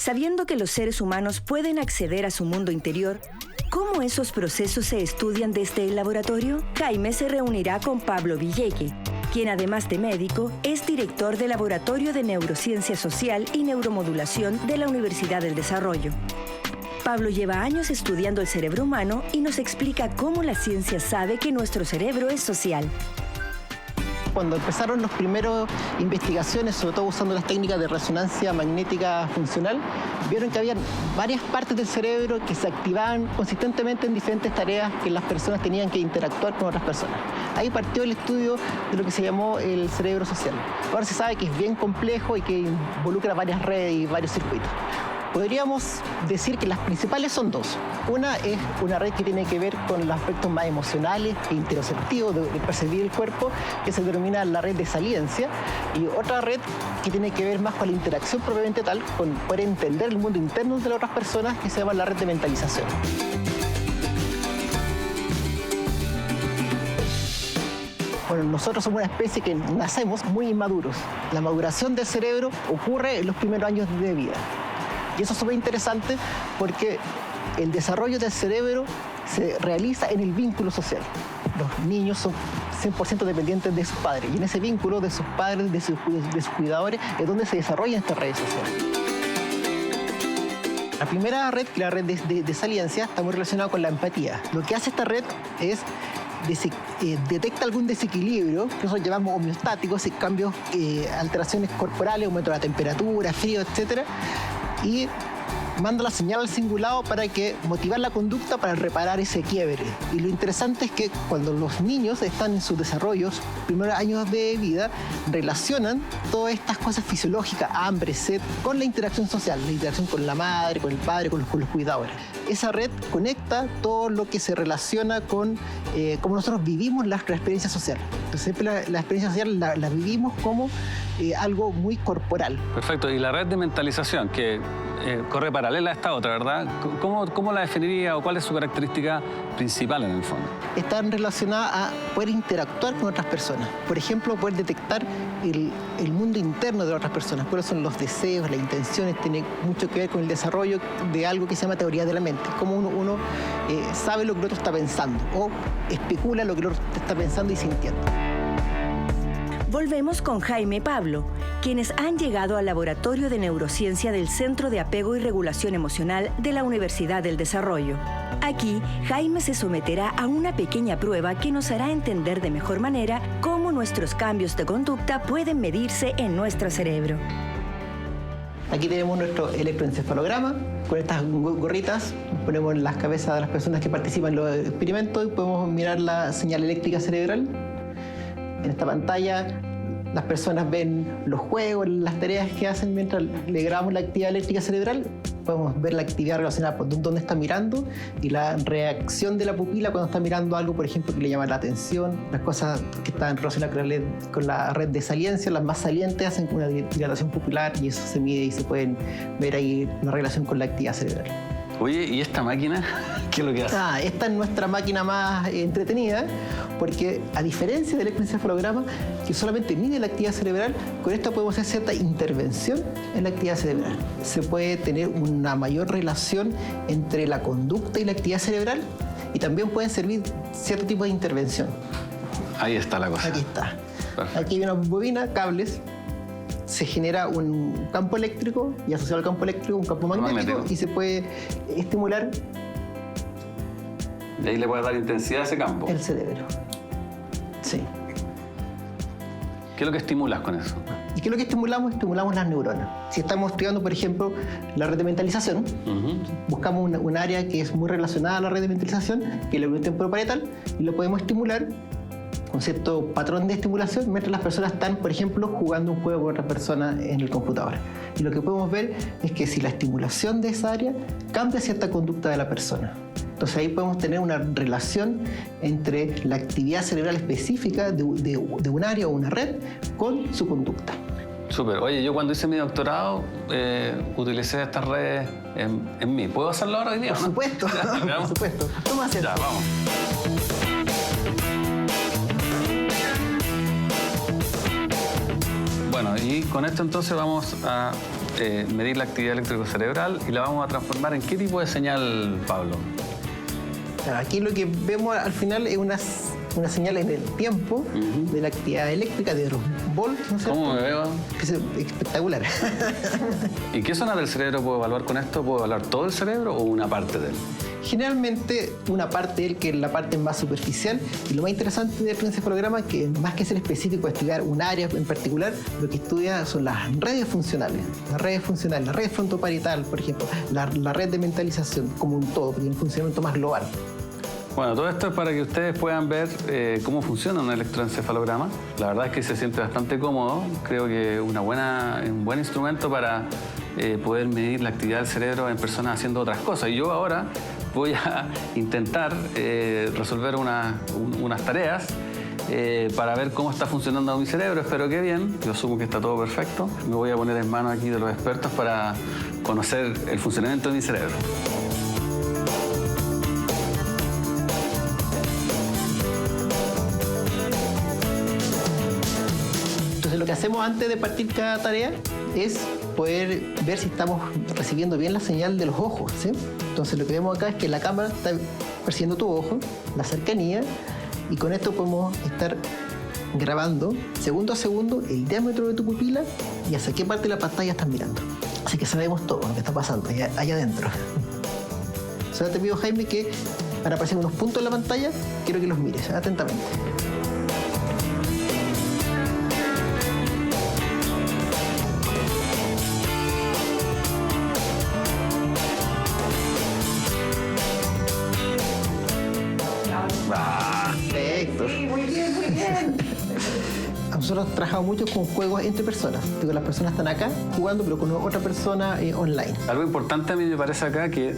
Sabiendo que los seres humanos pueden acceder a su mundo interior, ¿cómo esos procesos se estudian desde el laboratorio? Jaime se reunirá con Pablo Villeque, quien además de médico, es director del Laboratorio de Neurociencia Social y Neuromodulación de la Universidad del Desarrollo. Pablo lleva años estudiando el cerebro humano y nos explica cómo la ciencia sabe que nuestro cerebro es social. Cuando empezaron las primeras investigaciones, sobre todo usando las técnicas de resonancia magnética funcional, vieron que había varias partes del cerebro que se activaban consistentemente en diferentes tareas que las personas tenían que interactuar con otras personas. Ahí partió el estudio de lo que se llamó el cerebro social. Ahora se sabe que es bien complejo y que involucra varias redes y varios circuitos. Podríamos decir que las principales son dos. Una es una red que tiene que ver con los aspectos más emocionales e interoceptivos de percibir el cuerpo, que se denomina la red de saliencia, y otra red que tiene que ver más con la interacción propiamente tal, con poder entender el mundo interno de las otras personas, que se llama la red de mentalización. Bueno, nosotros somos una especie que nacemos muy inmaduros. La maduración del cerebro ocurre en los primeros años de vida. Y eso es súper interesante porque el desarrollo del cerebro se realiza en el vínculo social. Los niños son 100% dependientes de sus padres y en ese vínculo de sus padres, de sus cuidadores, es donde se desarrollan estas redes sociales. La primera red, que es la red de saliencia, está muy relacionada con la empatía. Lo que hace esta red es detecta algún desequilibrio, que nosotros llamamos homeostáticos, cambios, alteraciones corporales, aumento de la temperatura, frío, etc. Y manda la señal al cingulado para que motivar la conducta para reparar ese quiebre. Y lo interesante es que cuando los niños están en sus desarrollos, primeros años de vida, relacionan todas estas cosas fisiológicas, hambre, sed, con la interacción social, la interacción con la madre, con el padre, con los cuidadores. Esa red conecta todo lo que se relaciona con cómo nosotros vivimos la experiencia social. Entonces siempre la experiencia social la vivimos como algo muy corporal. Perfecto. Y la red de mentalización, que corre paralela a esta otra, ¿verdad? ¿Cómo la definiría o cuál es su característica principal en el fondo? Están relacionadas a poder interactuar con otras personas. Por ejemplo, poder detectar el mundo interno de otras personas. Cuáles son los deseos, las intenciones. Tiene mucho que ver con el desarrollo de algo que se llama teoría de la mente. Cómo uno sabe lo que el otro está pensando o especula lo que el otro está pensando y sintiendo. Volvemos con Jaime y Pablo, quienes han llegado al Laboratorio de Neurociencia del Centro de Apego y Regulación Emocional de la Universidad del Desarrollo. Aquí, Jaime se someterá a una pequeña prueba que nos hará entender de mejor manera cómo nuestros cambios de conducta pueden medirse en nuestro cerebro. Aquí tenemos nuestro electroencefalograma. Con estas gorritas ponemos en las cabezas de las personas que participan en los experimentos y podemos mirar la señal eléctrica cerebral. En esta pantalla las personas ven los juegos, las tareas que hacen mientras le grabamos la actividad eléctrica cerebral. Podemos ver la actividad relacionada con dónde está mirando y la reacción de la pupila cuando está mirando algo, por ejemplo, que le llama la atención. Las cosas que están relacionadas con la red de saliencia, las más salientes, hacen una dilatación pupilar y eso se mide y se pueden ver ahí la relación con la actividad cerebral. Oye, ¿y esta máquina qué es lo que hace? Esta es nuestra máquina más entretenida, porque a diferencia del electroencefalograma, que solamente mide la actividad cerebral, con esta podemos hacer cierta intervención en la actividad cerebral. Se puede tener una mayor relación entre la conducta y la actividad cerebral, y también pueden servir cierto tipo de intervención. Ahí está la cosa. Aquí está. Perfecto. Aquí hay una bobina, cables. Se genera un campo eléctrico y asociado al campo eléctrico un campo magnético y se puede estimular. Y ahí le puede dar intensidad a ese campo. El cerebro. Sí. ¿Qué es lo que estimulas con eso? ¿Y qué es lo que estimulamos? Estimulamos las neuronas. Si estamos estudiando, por ejemplo, la red de mentalización, buscamos un área que es muy relacionada a la red de mentalización, que es la unión temporoparietal, y lo podemos estimular con cierto patrón de estimulación mientras las personas están, por ejemplo, jugando un juego con otras personas en el computador. Y lo que podemos ver es que si la estimulación de esa área cambia cierta conducta de la persona. Entonces ahí podemos tener una relación entre la actividad cerebral específica de un área o una red con su conducta. Súper. Oye, yo cuando hice mi doctorado utilicé estas redes en mí. ¿Puedo hacerlo ahora hoy día? Por supuesto, por supuesto. Vamos a hacerlo. Ya, vamos. Bueno, y con esto entonces vamos a medir la actividad eléctrica cerebral y la vamos a transformar en qué tipo de señal, Pablo. Claro, aquí lo que vemos al final es una señal en el tiempo de la actividad eléctrica de los volts, ¿no es cierto? ¿Cómo me veo? Es espectacular. ¿Y qué zona del cerebro puedo evaluar con esto? ¿Puedo evaluar todo el cerebro o una parte de él? Generalmente una parte de él, que es la parte más superficial, y lo más interesante del encefalograma es que más que ser específico, estudiar un área en particular, lo que estudia son las redes funcionales, la red frontoparietal, por ejemplo, la red de mentalización como un todo, porque es un funcionamiento más global. Bueno, todo esto es para que ustedes puedan ver cómo funciona un electroencefalograma. La verdad es que se siente bastante cómodo. Creo que es un buen instrumento para poder medir la actividad del cerebro en personas haciendo otras cosas. Y yo ahora voy a intentar resolver unas tareas para ver cómo está funcionando mi cerebro. Espero que bien. Yo asumo que está todo perfecto. Me voy a poner en manos aquí de los expertos para conocer el funcionamiento de mi cerebro. Lo que hacemos antes de partir cada tarea es poder ver si estamos recibiendo bien la señal de los ojos, ¿sí? Entonces lo que vemos acá es que la cámara está percibiendo tu ojo, la cercanía, y con esto podemos estar grabando segundo a segundo el diámetro de tu pupila y hacia qué parte de la pantalla estás mirando. Así que sabemos todo lo que está pasando allá adentro. Solo te pido, Jaime, que para aparecer unos puntos en la pantalla, quiero que los mires atentamente. Perfecto. Sí, muy bien, muy bien. Nosotros trabajamos mucho con juegos entre personas. Digo, las personas están acá jugando, pero con otra persona online. Algo importante a mí me parece acá que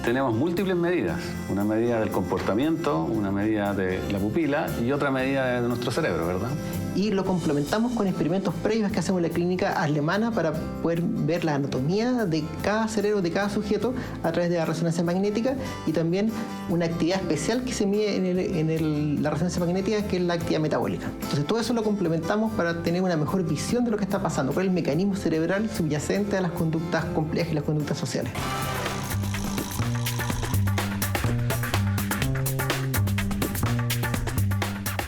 tenemos múltiples medidas. Una medida del comportamiento, una medida de la pupila y otra medida de nuestro cerebro, ¿verdad? Y lo complementamos con experimentos previos que hacemos en la clínica alemana para poder ver la anatomía de cada cerebro, de cada sujeto, a través de la resonancia magnética, y también una actividad especial que se mide en la resonancia magnética, que es la actividad metabólica. Entonces todo eso lo complementamos para tener una mejor visión de lo que está pasando, cuál es el mecanismo cerebral subyacente a las conductas complejas y las conductas sociales.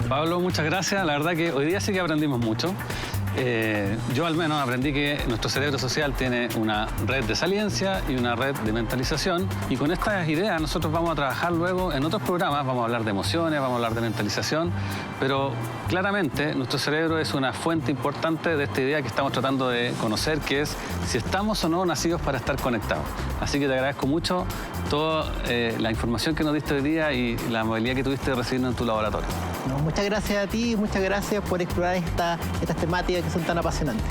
Pablo, muchas gracias. La verdad que hoy día sí que aprendimos mucho. Yo al menos aprendí que nuestro cerebro social tiene una red de saliencia y una red de mentalización, y con estas ideas nosotros vamos a trabajar luego en otros programas. Vamos a hablar de emociones, vamos a hablar de mentalización, pero claramente nuestro cerebro es una fuente importante de esta idea que estamos tratando de conocer, que es si estamos o no nacidos para estar conectados. Así que te agradezco mucho toda la información que nos diste hoy día y la amabilidad que tuviste de recibirnos en tu laboratorio. No, muchas gracias a ti, muchas gracias por explorar estas temáticas que son tan apasionantes.